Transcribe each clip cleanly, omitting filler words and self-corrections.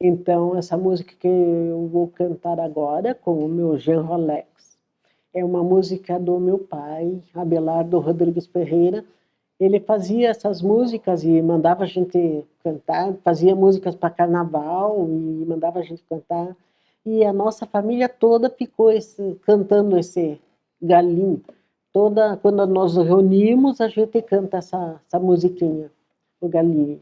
Então, essa música que eu vou cantar agora, com o meu Jean Rolex, é uma música do meu pai, Abelardo Rodrigues Ferreira. Ele fazia essas músicas e mandava a gente cantar, fazia músicas para carnaval e mandava a gente cantar. E a nossa família toda ficou cantando esse galinho. Quando nós nos reunimos, a gente canta essa musiquinha, o galinho.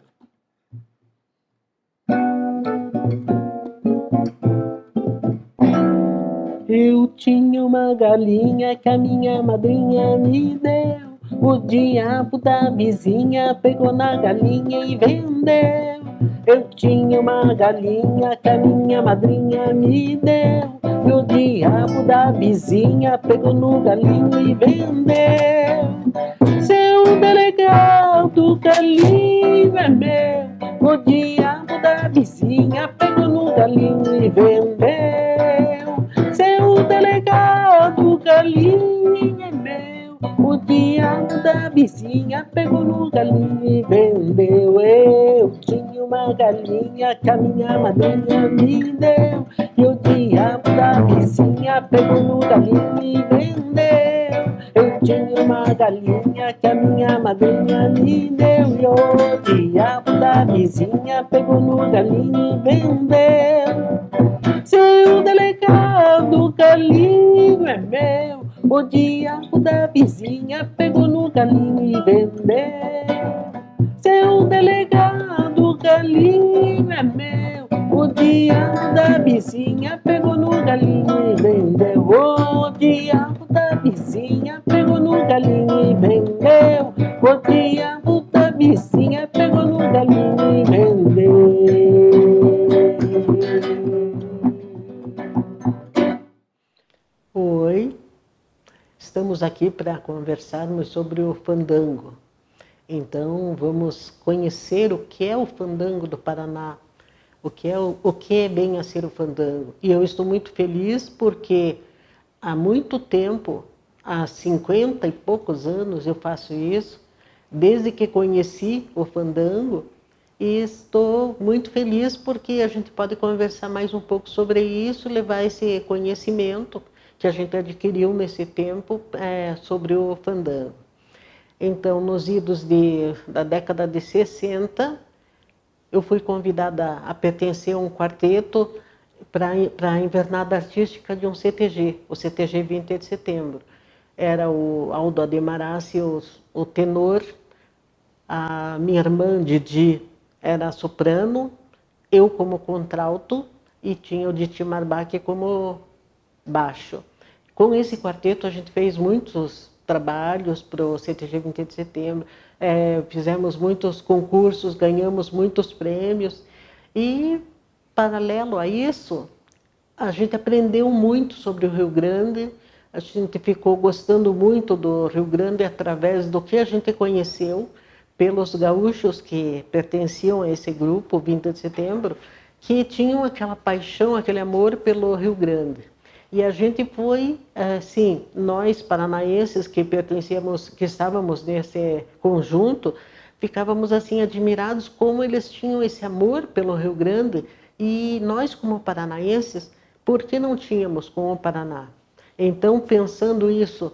Eu tinha uma galinha que a minha madrinha me deu. O diabo da vizinha pegou na galinha e vendeu. Eu tinha uma galinha que a minha madrinha me deu. E o diabo da vizinha pegou no galinho e vendeu. Seu delegado, galinho é meu. O diabo da vizinha pegou no galinho e vendeu. Seu delegado, galinho é meu. O diabo da vizinha pegou no galinho e vendeu. Eu tinha uma galinha que a minha madrinha me deu. E o diabo da vizinha pegou no galinho e vendeu. Eu tinha uma galinha que a minha madrinha me deu. E o diabo da vizinha pegou no galinho e vendeu. Seu delegado, galinho é meu. O diabo da vizinha pegou no galinho e vendeu. Seu delegado, galinho é meu. O diabo da vizinha pegou no galinho e vendeu. O diabo da vizinha pegou no galinho e vendeu. O diabo da vizinha pegou no galinho e vendeu. Oi, estamos aqui para conversarmos sobre o fandango. Então, vamos conhecer o que é o fandango do Paraná, o que é bem a ser o fandango. E eu estou muito feliz porque há muito tempo, há 50 e poucos anos eu faço isso, desde que conheci o fandango, e estou muito feliz porque a gente pode conversar mais um pouco sobre isso, levar esse conhecimento que a gente adquiriu nesse tempo sobre o fandango. Então, nos idos da década de 60, eu fui convidada a pertencer a um quarteto para a invernada artística de um CTG, o CTG 20 de setembro. Era o Aldo Ademarassi, o tenor, a minha irmã Didi era soprano, eu como contralto e tinha o Diti Marbach como baixo. Com esse quarteto a gente fez muitos trabalhos para o CTG 20 de setembro, fizemos muitos concursos, ganhamos muitos prêmios e, paralelo a isso, a gente aprendeu muito sobre o Rio Grande, a gente ficou gostando muito do Rio Grande através do que a gente conheceu pelos gaúchos que pertenciam a esse grupo, 20 de setembro, que tinham aquela paixão, aquele amor pelo Rio Grande. E a gente foi, assim, nós paranaenses que pertencíamos, que estávamos nesse conjunto, ficávamos assim admirados como eles tinham esse amor pelo Rio Grande e nós como paranaenses, por que não tínhamos com o Paraná? Então, pensando isso,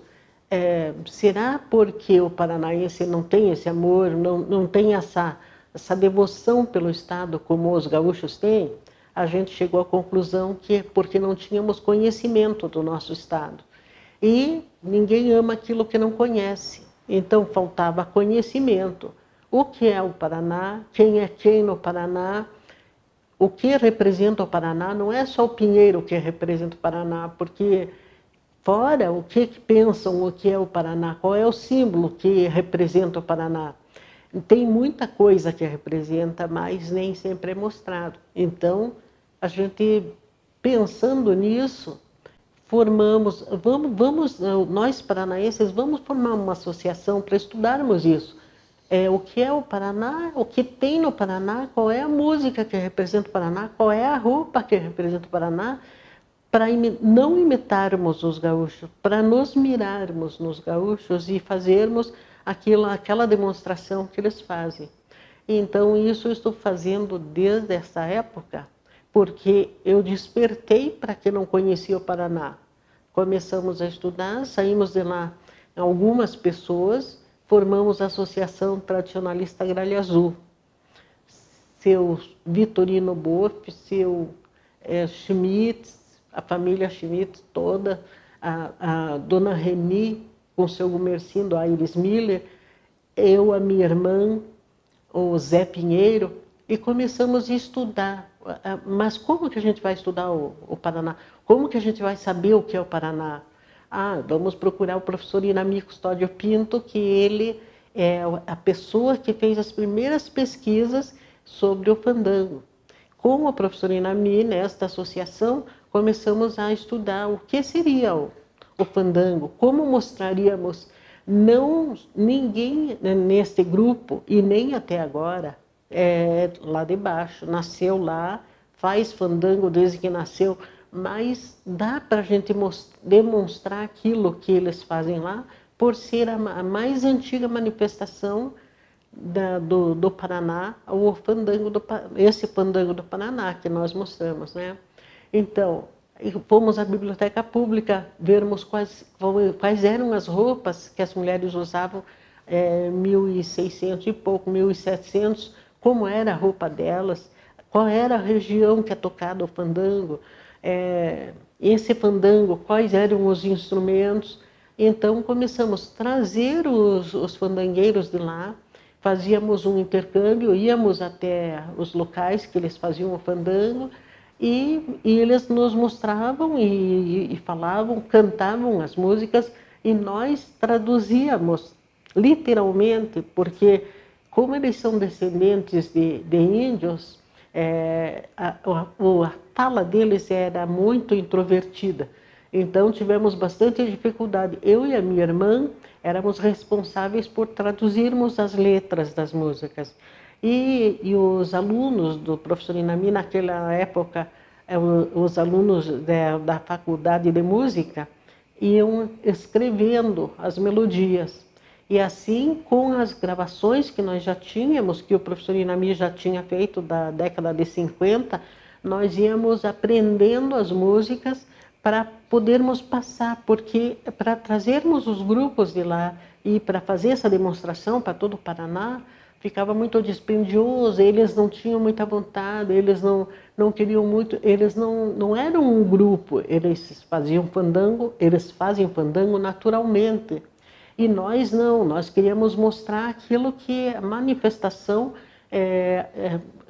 será porque o paranaense não tem esse amor, não tem essa devoção pelo Estado como os gaúchos têm? A gente chegou à conclusão que é porque não tínhamos conhecimento do nosso Estado. E ninguém ama aquilo que não conhece. Então, faltava conhecimento. O que é o Paraná? Quem é quem no Paraná? O que representa o Paraná? Não é só o Pinheiro que representa o Paraná, porque fora o que pensam o que é o Paraná, qual é o símbolo que representa o Paraná. Tem muita coisa que representa, mas nem sempre é mostrado. Então, a gente, pensando nisso, nós paranaenses, vamos formar uma associação para estudarmos isso. O que é o Paraná, o que tem no Paraná, qual é a música que representa o Paraná, qual é a roupa que representa o Paraná, para não imitarmos os gaúchos, para nos mirarmos nos gaúchos e fazermos aquela demonstração que eles fazem. Então, isso eu estou fazendo desde essa época, porque eu despertei para quem não conhecia o Paraná. Começamos a estudar, saímos de lá algumas pessoas, formamos a Associação Tradicionalista Gralha Azul. Seu Vitorino Boff, seu Schmitz, a família Schmitz toda, a dona Reni, com seu Gumercindo, a Iris Miller, eu, a minha irmã, o Zé Pinheiro, e começamos a estudar. Mas como que a gente vai estudar o Paraná? Como que a gente vai saber o que é o Paraná? Vamos procurar o professor Inami Custódio Pinto, que ele é a pessoa que fez as primeiras pesquisas sobre o fandango. Com o professor Inami, nesta associação, começamos a estudar o que seria o fandango, como mostraríamos. Ninguém neste grupo, e nem até agora, lá de baixo, nasceu lá, faz fandango desde que nasceu, mas dá para a gente demonstrar aquilo que eles fazem lá, por ser a mais antiga manifestação do Paraná, esse fandango do Paraná que nós mostramos, né? Então, fomos à biblioteca pública vermos quais eram as roupas que as mulheres usavam 1600 e pouco, 1700, como era a roupa delas, qual era a região que é tocado o fandango, esse fandango, quais eram os instrumentos. Então começamos a trazer os fandangueiros de lá, fazíamos um intercâmbio, íamos até os locais que eles faziam o fandango, e eles nos mostravam e falavam, cantavam as músicas, e nós traduzíamos literalmente, porque como eles são descendentes de índios, a fala deles era muito introvertida. Então tivemos bastante dificuldade. Eu e a minha irmã éramos responsáveis por traduzirmos as letras das músicas. E os alunos do professor Inami, naquela época, os alunos da faculdade de música, iam escrevendo as melodias. E assim, com as gravações que nós já tínhamos, que o professor Inami já tinha feito da década de 50, nós íamos aprendendo as músicas para podermos passar, porque para trazermos os grupos de lá e para fazer essa demonstração para todo o Paraná, ficava muito dispendioso, eles não tinham muita vontade, eles não queriam muito, eles não eram um grupo, eles faziam fandango, eles fazem fandango naturalmente. E nós não, nós queríamos mostrar aquilo que a manifestação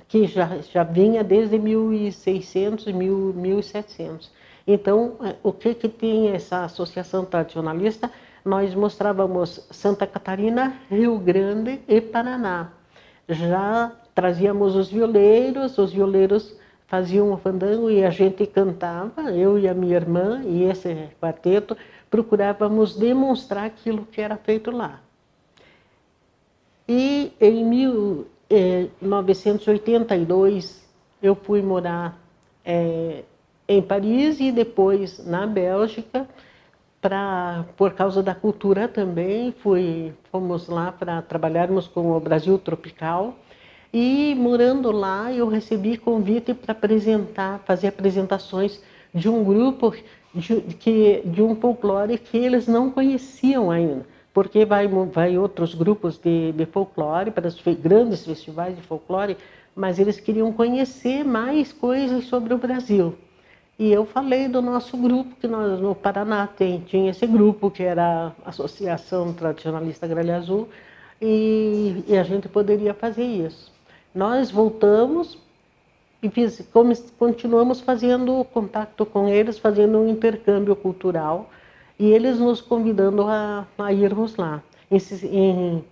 que já vinha desde 1600 e 1700. Então, o que tem essa associação tradicionalista? Nós mostrávamos Santa Catarina, Rio Grande e Paraná. Já trazíamos os violeiros faziam o fandango e a gente cantava, eu e a minha irmã e esse quarteto, procurávamos demonstrar aquilo que era feito lá. E em 1982 eu fui morar em Paris e depois na Bélgica, por causa da cultura também, fomos lá para trabalharmos com o Brasil Tropical. E morando lá, eu recebi convite para fazer apresentações de um grupo de um folclore que eles não conheciam ainda, porque vai outros grupos de folclore para os grandes festivais de folclore, mas eles queriam conhecer mais coisas sobre o Brasil. E eu falei do nosso grupo, que nós no Paraná tinha esse grupo, que era a Associação Tradicionalista Gralha Azul, e a gente poderia fazer isso. Nós voltamos e continuamos fazendo contato com eles, fazendo um intercâmbio cultural, e eles nos convidando a irmos lá. Em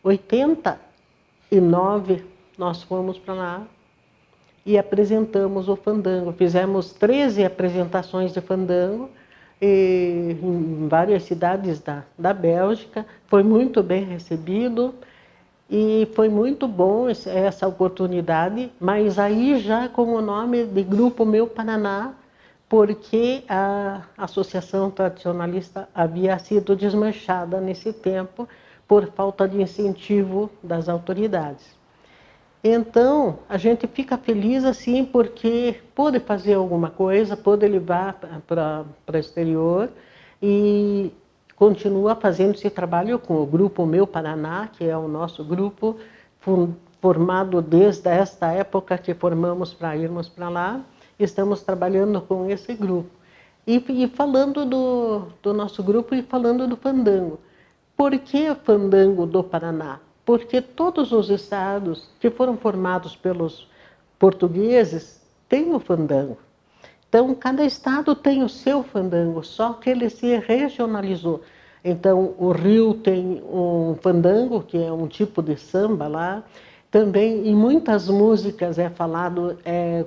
89, nós fomos para lá e apresentamos o fandango. Fizemos 13 apresentações de fandango em várias cidades da Bélgica. Foi muito bem recebido e foi muito bom essa oportunidade, mas aí já com o nome de Grupo Meu Paraná, porque a Associação Tradicionalista havia sido desmanchada nesse tempo por falta de incentivo das autoridades. Então, a gente fica feliz assim porque pôde fazer alguma coisa, pôde levar para o exterior e continua fazendo esse trabalho com o Grupo Meu Paraná, que é o nosso grupo formado desde esta época que formamos para irmos para lá. Estamos trabalhando com esse grupo. E falando do nosso grupo e falando do fandango. Por que fandango do Paraná? Porque todos os estados que foram formados pelos portugueses têm o fandango. Então, cada estado tem o seu fandango, só que ele se regionalizou. Então, o Rio tem um fandango, que é um tipo de samba lá. Também, em muitas músicas é falado,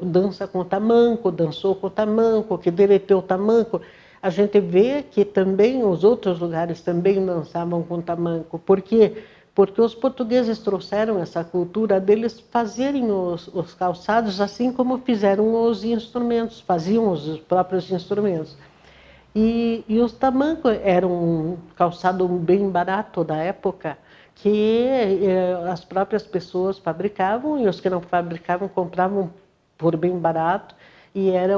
dança com tamanco, dançou com tamanco, que derreteu o tamanco. A gente vê que também os outros lugares também dançavam com tamanco. Por quê? Porque os portugueses trouxeram essa cultura deles fazerem os calçados assim como fizeram os instrumentos, faziam os próprios instrumentos. E os tamancos eram um calçado bem barato da época, que as próprias pessoas fabricavam e os que não fabricavam compravam por bem barato e era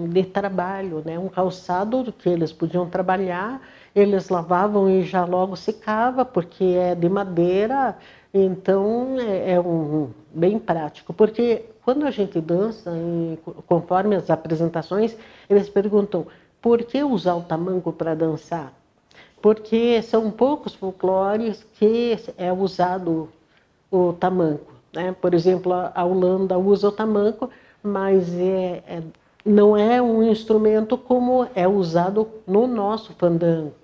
de trabalho, né? Um calçado que eles podiam trabalhar, eles lavavam e já logo secava, porque é de madeira, então bem prático. Porque quando a gente dança, conforme as apresentações, eles perguntam por que usar o tamanco para dançar? Porque são poucos folclores que é usado o tamanco, né? Por exemplo, a Holanda usa o tamanco, mas não é um instrumento como é usado no nosso fandango.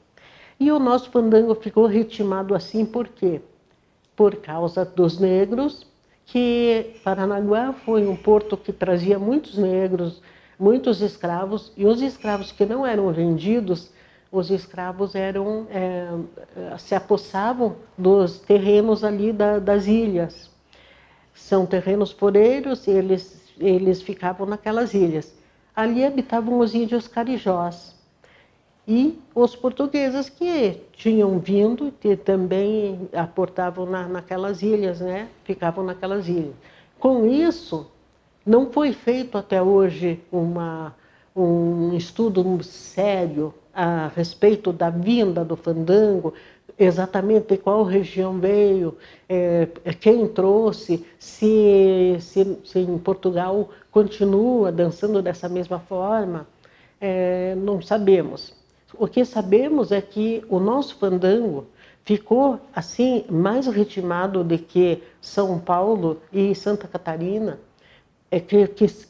E o nosso fandango ficou ritmado assim por quê? Por causa dos negros, que Paranaguá foi um porto que trazia muitos negros, muitos escravos, e os escravos que não eram vendidos, os escravos se apossavam dos terrenos ali das ilhas. São terrenos foreiros, eles ficavam naquelas ilhas. Ali habitavam os índios carijós. E os portugueses que tinham vindo, que também aportavam naquelas ilhas, né? Ficavam naquelas ilhas. Com isso, não foi feito até hoje um estudo sério a respeito da vinda do fandango, exatamente de qual região veio, quem trouxe, se em Portugal continua dançando dessa mesma forma, não sabemos. O que sabemos é que o nosso fandango ficou assim mais ritmado do que São Paulo e Santa Catarina,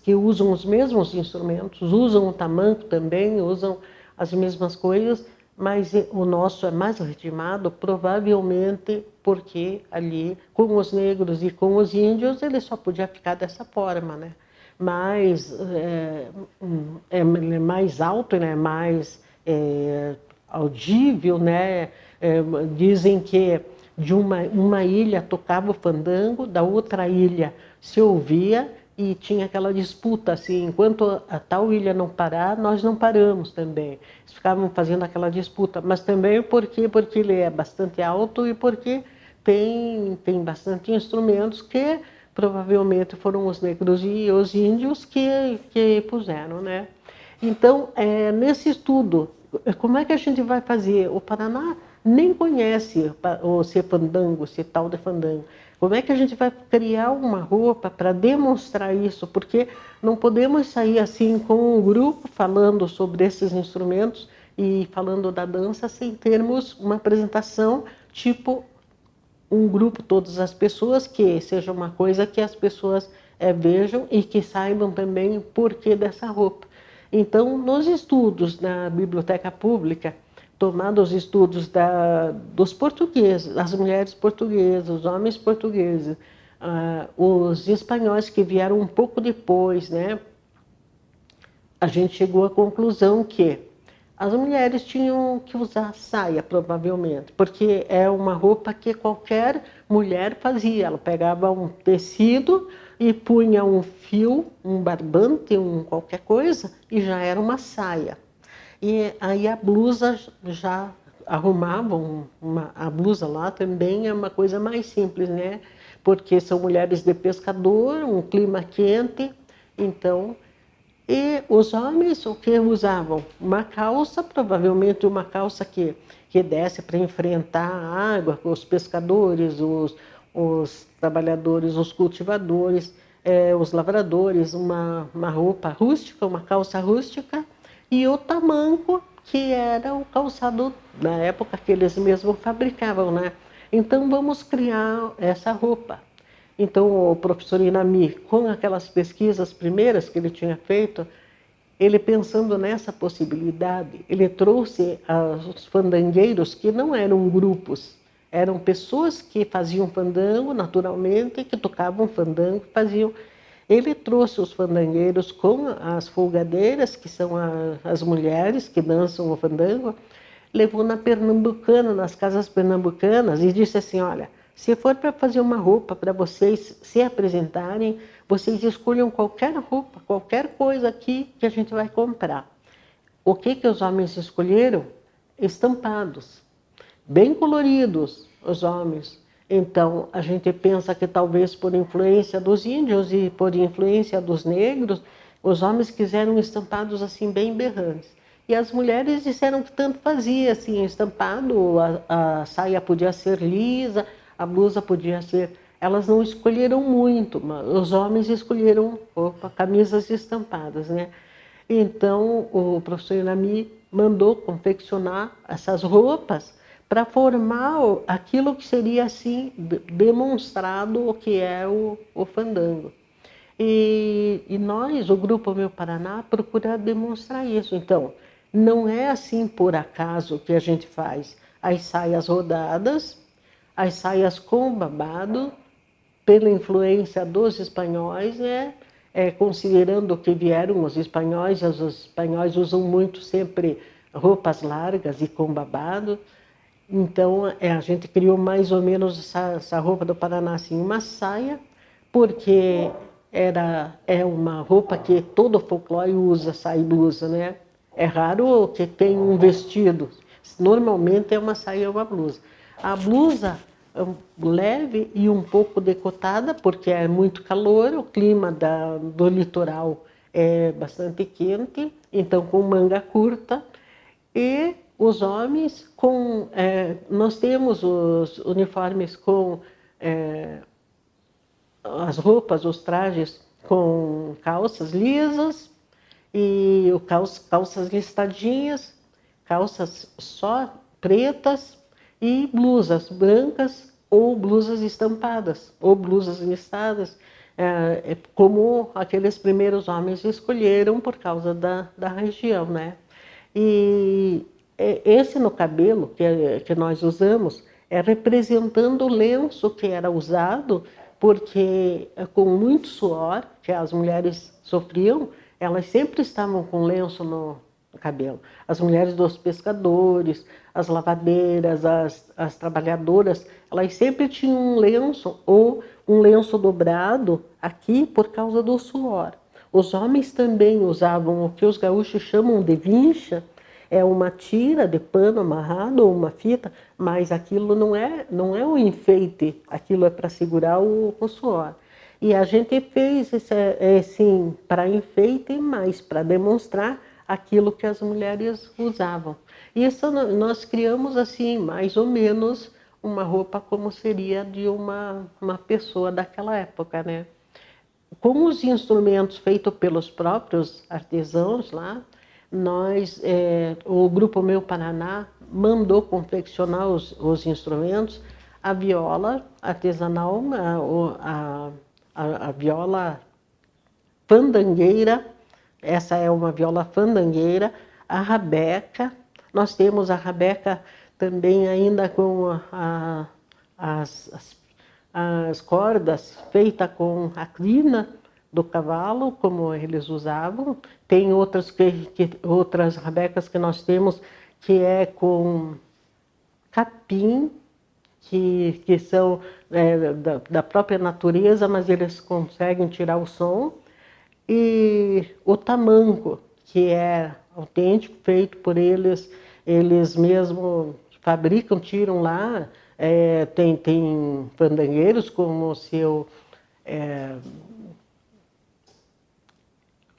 que usam os mesmos instrumentos, usam o tamanco também, usam as mesmas coisas, mas o nosso é mais ritmado, provavelmente porque ali, com os negros e com os índios, ele só podia ficar dessa forma, né? Mas é mais alto, né? Mais audível, né? Dizem que de uma ilha tocava o fandango, da outra ilha se ouvia e tinha aquela disputa, assim, enquanto a tal ilha não parar, nós não paramos também. Eles ficavam fazendo aquela disputa, mas também porque ele é bastante alto e porque tem bastante instrumentos que provavelmente foram os negros e os índios que puseram, né? Então, nesse estudo, como é que a gente vai fazer? O Paraná nem conhece o fandango, esse tal de fandango. Como é que a gente vai criar uma roupa para demonstrar isso? Porque não podemos sair assim com um grupo falando sobre esses instrumentos e falando da dança sem termos uma apresentação tipo um grupo, todas as pessoas, que seja uma coisa que as pessoas vejam e que saibam também o porquê dessa roupa. Então, nos estudos na biblioteca pública, tomados os estudos dos portugueses, as mulheres portuguesas, os homens portugueses, os espanhóis que vieram um pouco depois, né? A gente chegou à conclusão que as mulheres tinham que usar saia, provavelmente, porque é uma roupa que qualquer mulher fazia. Ela pegava um tecido e punha um fio, um barbante, qualquer coisa, e já era uma saia. E aí a blusa já arrumavam, a blusa lá também é uma coisa mais simples, né? porque são mulheres de pescador, um clima quente, então... E os homens, o que usavam? Uma calça, provavelmente uma calça que desse para enfrentar a água, os pescadores, os trabalhadores, os cultivadores, os lavradores, uma roupa rústica, uma calça rústica, e o tamanco, que era o calçado na época que eles mesmos fabricavam, né? Então vamos criar essa roupa. Então, o professor Inami, com aquelas pesquisas primeiras que ele tinha feito, ele pensando nessa possibilidade, ele trouxe os fandangueiros que não eram grupos, eram pessoas que faziam fandango naturalmente, que tocavam fandango, faziam. Ele trouxe os fandangueiros com as folgadeiras, que são as mulheres que dançam o fandango, levou na Pernambucana, nas casas pernambucanas, e disse assim, olha, se for para fazer uma roupa para vocês se apresentarem, vocês escolham qualquer roupa, qualquer coisa aqui que a gente vai comprar. O que os homens escolheram? Estampados, bem coloridos, os homens. Então, a gente pensa que talvez por influência dos índios e por influência dos negros, os homens quiseram estampados assim bem berrantes. E as mulheres disseram que tanto fazia, assim, estampado, a saia podia ser lisa, a blusa podia ser... Elas não escolheram muito, mas os homens escolheram camisas estampadas, né? Então, o professor Inami mandou confeccionar essas roupas para formar aquilo que seria, assim, demonstrado o que é o fandango. E nós, o Grupo Meu Paraná, procura demonstrar isso. Então, não é assim por acaso que a gente faz as saias rodadas, as saias com babado, pela influência dos espanhóis, considerando que vieram os espanhóis usam muito sempre roupas largas e com babado. Então, a gente criou mais ou menos essa roupa do Paraná, assim, uma saia, porque é uma roupa que todo folclore usa, saia e blusa, né? É raro que tenha um vestido, normalmente é uma saia ou uma blusa. A blusa é leve e um pouco decotada, porque é muito calor, o clima do litoral é bastante quente, então com manga curta. E os homens nós temos os uniformes com as roupas, os trajes com calças lisas e calças listadinhas, calças só pretas e blusas brancas ou blusas estampadas ou blusas listadas, como aqueles primeiros homens escolheram por causa da região, né? E esse no cabelo que nós usamos é representando o lenço que era usado, porque com muito suor que as mulheres sofriam, elas sempre estavam com lenço no cabelo. As mulheres dos pescadores, as lavadeiras, as trabalhadoras, elas sempre tinham um lenço ou um lenço dobrado aqui por causa do suor. Os homens também usavam o que os gaúchos chamam de vincha, é uma tira de pano amarrado ou uma fita, mas aquilo não é um enfeite, aquilo é para segurar o suor. E a gente fez assim, para enfeite, mas para demonstrar aquilo que as mulheres usavam. Isso nós criamos assim, mais ou menos, uma roupa como seria de uma pessoa daquela época, né? Com os instrumentos feitos pelos próprios artesãos lá, o Grupo Meu Paraná mandou confeccionar os instrumentos, a viola artesanal, a viola fandangueira, essa é uma viola fandangueira, a rabeca, nós temos a rabeca também ainda com as cordas feitas com a crina do cavalo, como eles usavam. Tem outras rabecas que nós temos que é com capim, que são da própria natureza, mas eles conseguem tirar o som. E o tamanco, que é autêntico, feito por eles mesmos fabricam, tiram lá Tem fandangueiros como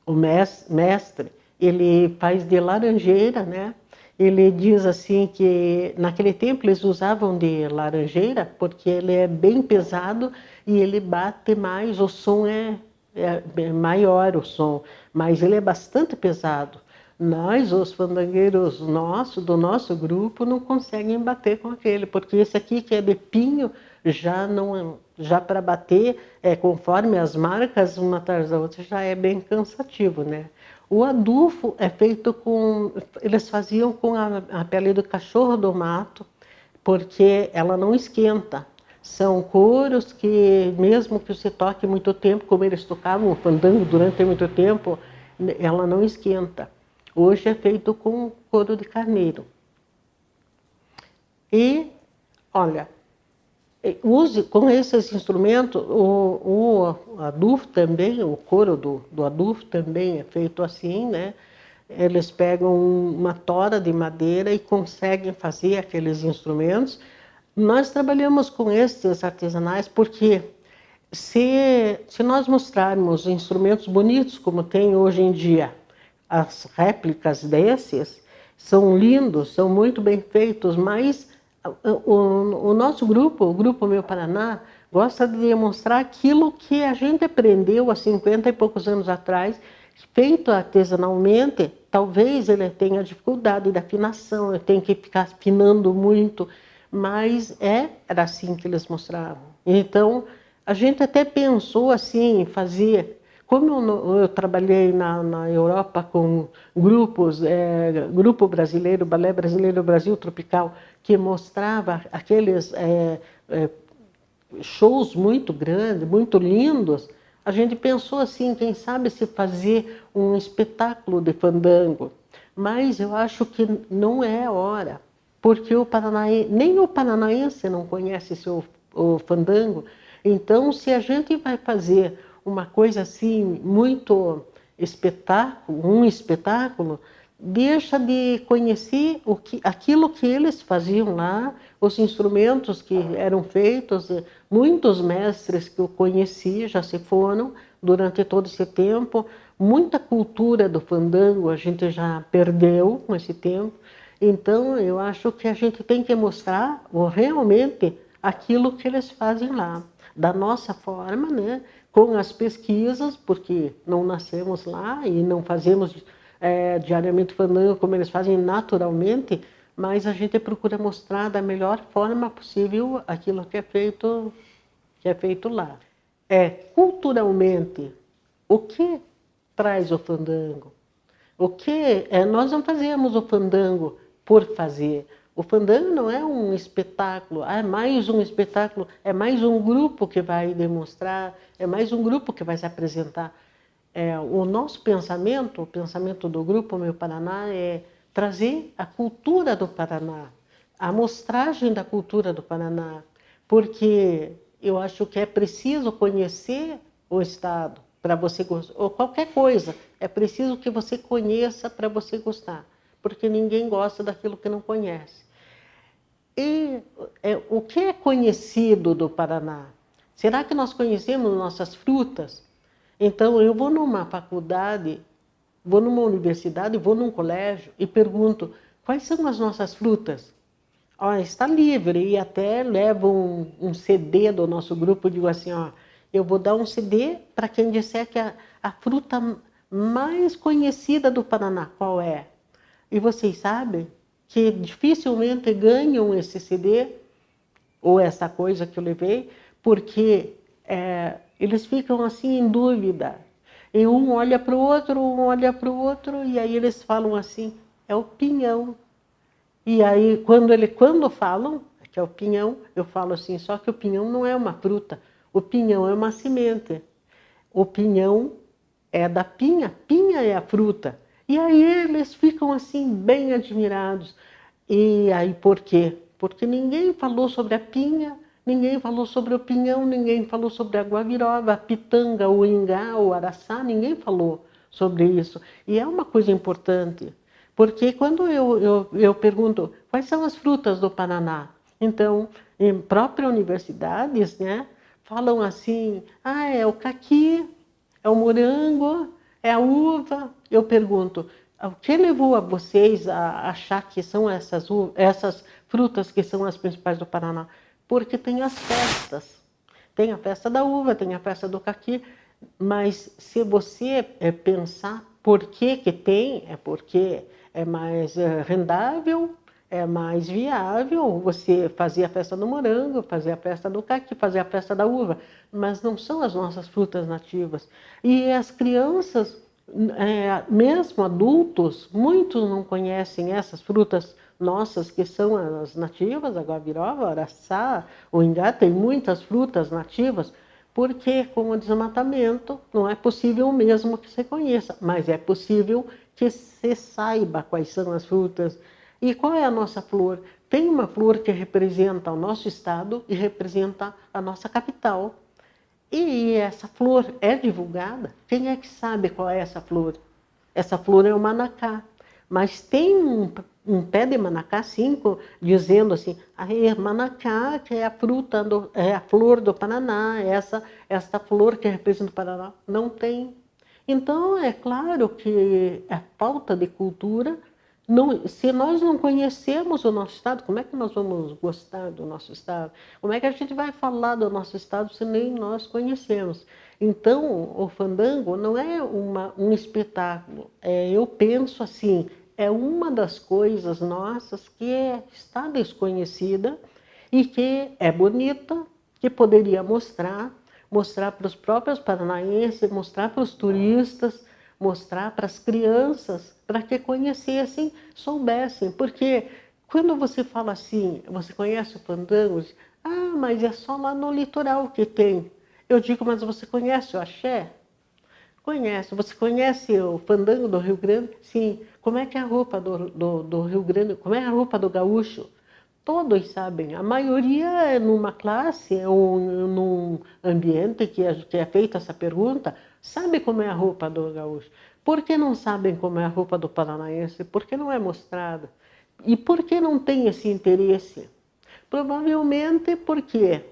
o mestre, ele faz de laranjeira, né? Ele diz assim que naquele tempo eles usavam de laranjeira porque ele é bem pesado e ele bate mais, o som é maior o som, mas ele é bastante pesado. Nós, os fandangueiros do nosso grupo, não conseguem bater com aquele, porque esse aqui que é de pinho, já para bater, conforme as marcas, uma atrás da outra, já é bem cansativo, né? O adufo é feito eles faziam com a pele do cachorro do mato, porque ela não esquenta. São couros que, mesmo que você toque muito tempo, como eles tocavam o fandango durante muito tempo, ela não esquenta. Hoje é feito com couro de carneiro. E, olha, use com esses instrumentos, o adufo também, o couro do adufo também é feito assim, né? Eles pegam uma tora de madeira e conseguem fazer aqueles instrumentos. Nós trabalhamos com esses artesanais porque se nós mostrarmos instrumentos bonitos como tem hoje em dia, as réplicas desses são lindos, são muito bem feitos, mas o nosso grupo, o Grupo Meu Paraná, gosta de demonstrar aquilo que a gente aprendeu há 50 e poucos anos atrás, feito artesanalmente. Talvez ele tenha dificuldade de afinação, ele tem que ficar afinando muito, mas era assim que eles mostravam. Então, a gente até pensou assim em fazer. Como eu trabalhei na Europa com grupos, Grupo Brasileiro, Balé Brasileiro Brasil Tropical, que mostrava aqueles shows muito grandes, muito lindos, a gente pensou assim, quem sabe se fazer um espetáculo de fandango. Mas eu acho que não é a hora, porque nem o paranaense não conhece o fandango. Então, se a gente vai fazer uma coisa assim, muito um espetáculo, deixa de conhecer aquilo que eles faziam lá, os instrumentos que eram feitos. Muitos mestres que eu conheci já se foram durante todo esse tempo. Muita cultura do fandango a gente já perdeu com esse tempo. Então, eu acho que a gente tem que mostrar realmente aquilo que eles fazem lá, da nossa forma, né? Com as pesquisas, porque não nascemos lá e não fazemos diariamente fandango como eles fazem naturalmente, mas a gente procura mostrar da melhor forma possível aquilo que é feito lá. Culturalmente, o que traz o fandango? Nós não fazemos o fandango por fazer. O fandango não é um espetáculo, é mais um espetáculo, é mais um grupo que vai demonstrar, é mais um grupo que vai se apresentar. O nosso pensamento, o pensamento do Grupo Meu Paraná, é trazer a cultura do Paraná, a mostragem da cultura do Paraná, porque eu acho que é preciso conhecer o Estado para você gostar, ou qualquer coisa, é preciso que você conheça para você gostar, porque ninguém gosta daquilo que não conhece. E o que é conhecido do Paraná? Será que nós conhecemos nossas frutas? Então, eu vou numa faculdade, vou numa universidade, vou num colégio e pergunto, quais são as nossas frutas? Está livre, e até levo um CD do nosso grupo, digo assim, eu vou dar um CD para quem disser que a fruta mais conhecida do Paraná, qual é? E vocês sabem que dificilmente ganham esse CD, ou essa coisa que eu levei, porque eles ficam assim em dúvida. E um olha para o outro, e aí eles falam assim, é o pinhão. E aí, quando falam que é o pinhão, eu falo assim, só que o pinhão não é uma fruta, o pinhão é uma semente. O pinhão é da pinha é a fruta. E aí eles ficam assim, bem admirados. E aí por quê? Porque ninguém falou sobre a pinha, ninguém falou sobre o pinhão, ninguém falou sobre a guabiroba, a pitanga, o ingá, o araçá, ninguém falou sobre isso. E é uma coisa importante, porque quando eu pergunto quais são as frutas do Paraná, então em próprias universidades, né, falam assim, ah, é o caqui, é o morango, é a uva. Eu pergunto, o que levou a vocês a achar que são essas frutas que são as principais do Paraná? Porque tem as festas. Tem a festa da uva, tem a festa do caqui, mas se você pensar por que que tem, é porque é mais rendável, é mais viável você fazer a festa do morango, fazer a festa do caqui, fazer a festa da uva, mas não são as nossas frutas nativas. E as crianças, mesmo adultos, muitos não conhecem essas frutas nossas que são as nativas, a guabiroba, a araçá, o ingá, tem muitas frutas nativas, porque com o desmatamento não é possível mesmo que você conheça, mas é possível que você saiba quais são as frutas. E qual é a nossa flor? Tem uma flor que representa o nosso estado e representa a nossa capital. E essa flor é divulgada? Quem é que sabe qual é essa flor? Essa flor é o manacá. Mas tem um pé de manacá, sim, dizendo assim, manacá, que é a fruta, é a flor do Paraná, essa flor que representa o Paraná. Não tem. Então, é claro que a falta de cultura, se nós não conhecemos o nosso estado, como é que nós vamos gostar do nosso estado? Como é que a gente vai falar do nosso estado se nem nós conhecemos? Então, o fandango não é um espetáculo. Eu penso assim, é uma das coisas nossas que está desconhecida e que é bonita, que poderia mostrar para os próprios paranaenses, mostrar para os turistas, mostrar para as crianças, para que conhecessem, soubessem. Porque quando você fala assim, você conhece o fandango? Ah, mas é só lá no litoral que tem. Eu digo, mas você conhece o axé? Conhece. Você conhece o fandango do Rio Grande? Sim. Como é que é a roupa do Rio Grande? Como é a roupa do gaúcho? Todos sabem. A maioria é numa classe ou num ambiente que é feita essa pergunta, sabe como é a roupa do gaúcho. Por que não sabem como é a roupa do paranaense? Por que não é mostrada? E por que não tem esse interesse? Provavelmente porque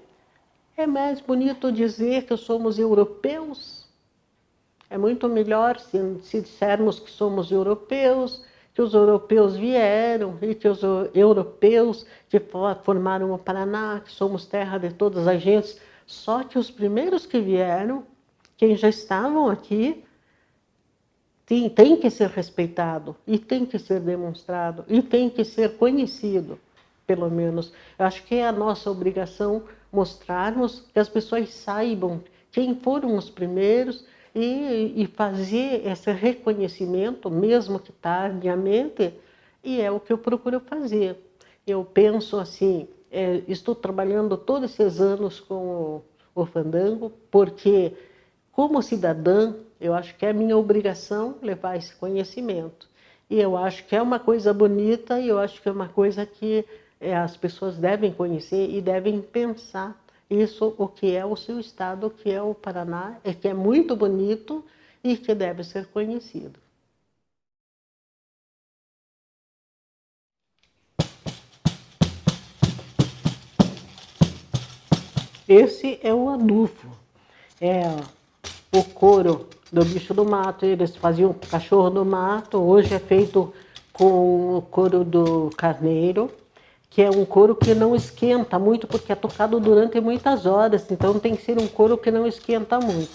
é mais bonito dizer que somos europeus. É muito melhor se dissermos que somos europeus, que os europeus vieram e que os europeus que formaram o Paraná, que somos terra de todas as gentes. Só que os primeiros que vieram, quem já estavam aqui, tem que ser respeitado e tem que ser demonstrado e tem que ser conhecido, pelo menos. Eu acho que é a nossa obrigação mostrarmos, que as pessoas saibam quem foram os primeiros e fazer esse reconhecimento, mesmo que tardiamente, e é o que eu procuro fazer. Eu penso assim, estou trabalhando todos esses anos com o fandango, porque como cidadã, eu acho que é minha obrigação levar esse conhecimento. E eu acho que é uma coisa bonita e eu acho que é uma coisa que as pessoas devem conhecer e devem pensar isso, o que é o seu estado, o que é o Paraná, que é muito bonito e que deve ser conhecido. Esse é o adufo, é o couro do bicho do mato. Eles faziam cachorro do mato, hoje é feito com o couro do carneiro, que é um couro que não esquenta muito, porque é tocado durante muitas horas, então tem que ser um couro que não esquenta muito.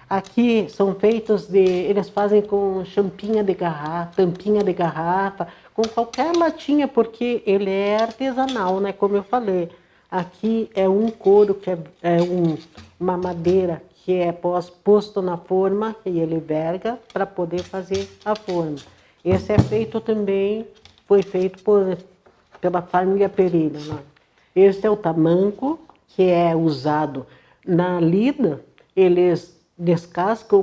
Aqui são feitos eles fazem com tampinha de garrafa, com qualquer latinha, porque ele é artesanal, né? Como eu falei. Aqui é um couro que uma madeira que é posto na forma e ele verga para poder fazer a forma. Esse é feito também, foi feito pela família Pereira. Né? Este é o tamanco, que é usado na lida. Eles descascam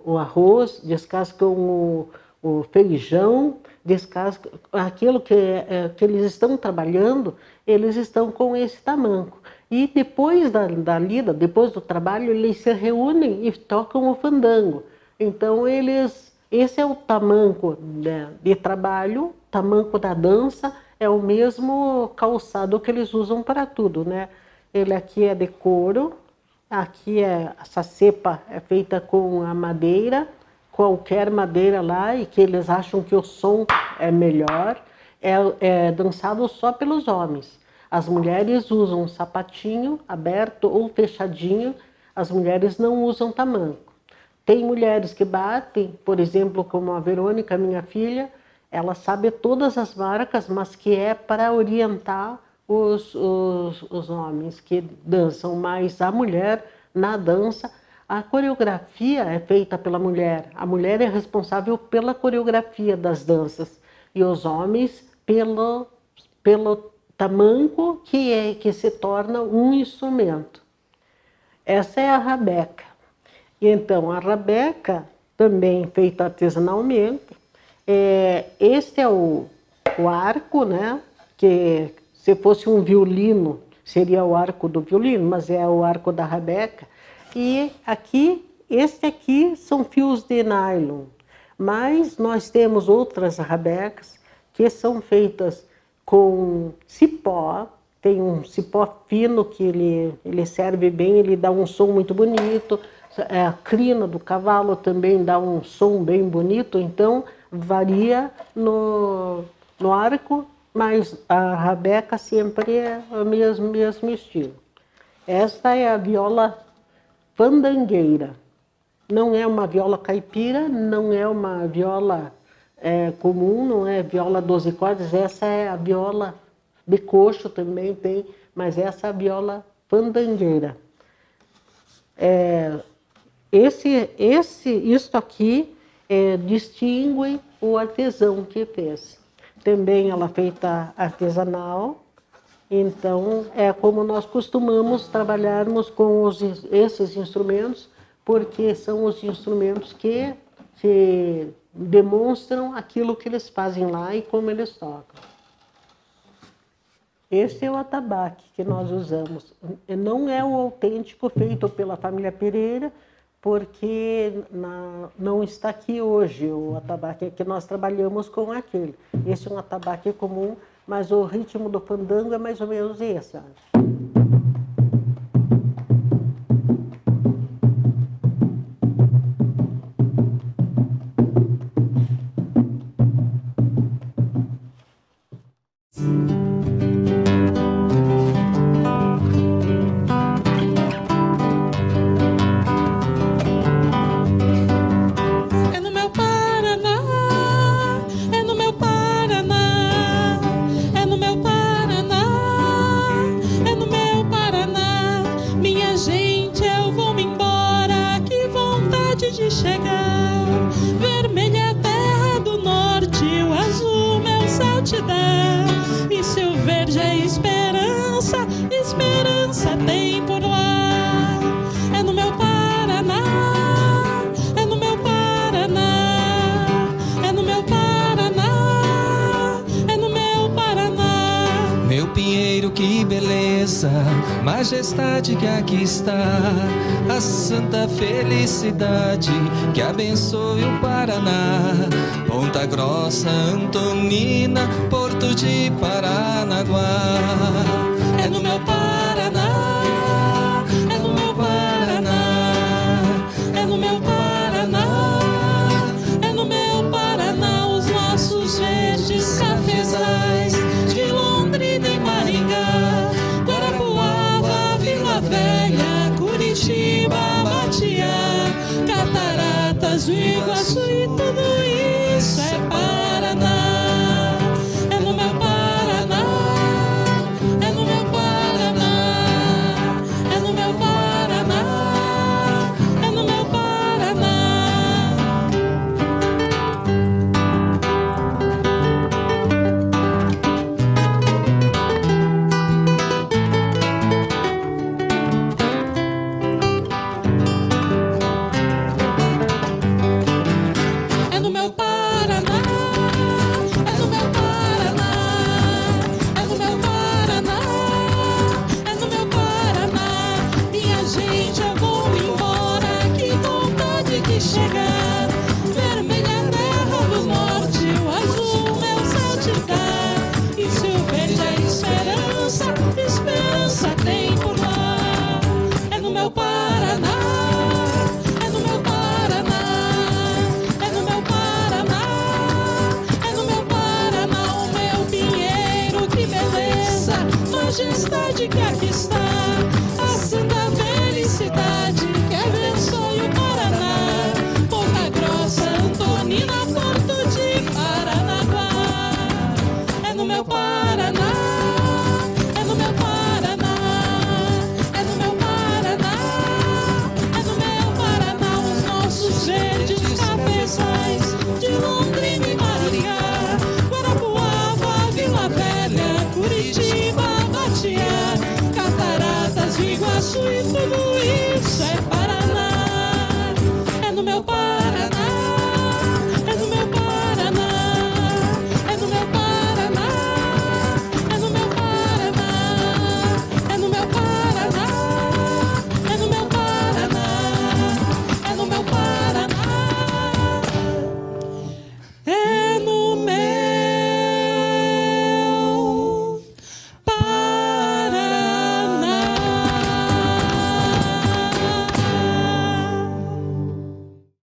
o arroz, descascam o feijão, descascam aquilo que eles estão trabalhando, eles estão com esse tamanco. E depois da lida, depois do trabalho, eles se reúnem e tocam o fandango. Então, esse é o tamanco de trabalho, tamanco da dança, é o mesmo calçado que eles usam para tudo, né? Ele aqui é de couro, aqui essa cepa é feita com a madeira, qualquer madeira lá, e que eles acham que o som é melhor, é dançado só pelos homens. As mulheres usam um sapatinho aberto ou fechadinho, as mulheres não usam tamanco. Tem mulheres que batem, por exemplo, como a Verônica, minha filha, ela sabe todas as marcas, mas que é para orientar os homens que dançam, mas a mulher na dança, a coreografia é feita pela mulher. A mulher é responsável pela coreografia das danças e os homens pelo tamanco que se torna um instrumento. Essa é a rabeca. E então a rabeca, também feita artesanalmente, este é o arco, né? Que se fosse um violino, seria o arco do violino, mas é o arco da rabeca. E aqui, este aqui são fios de nylon. Mas nós temos outras rabecas que são feitas com cipó. Tem um cipó fino que ele serve bem, ele dá um som muito bonito. A crina do cavalo também dá um som bem bonito, então varia no arco, mas a rabeca sempre é o mesmo estilo. Esta é a viola fandangueira. Não é uma viola caipira, não é uma viola comum, não é viola 12 cordas, essa é a viola de coxo também tem, mas essa é a viola fandangueira. Isto aqui distingue o artesão que fez. Também ela é feita artesanal, então é como nós costumamos trabalharmos com esses instrumentos, porque são os instrumentos que demonstram aquilo que eles fazem lá e como eles tocam. Este é o atabaque que nós usamos. Não é o autêntico feito pela família Pereira, porque não está aqui hoje o atabaque que nós trabalhamos com aquele. Esse é um atabaque comum, mas o ritmo do fandango é mais ou menos esse. Ó. Majestade que aqui está, a santa felicidade que abençoe o Paraná. Ponta Grossa, Antonina, Porto de Paranaguá. É no meu Paraná, é no meu Paraná, é no meu Paraná, é no meu Paraná. Os nossos verdes cafezais de Londrina e Maringá, Velha, Curitiba, Matiá, Cataratas do Iguaçu e tudo isso é Paraná. É no meu Paraná, é no meu Paraná, é no meu Paraná, é no meu Paraná. É no meu de que aqui está.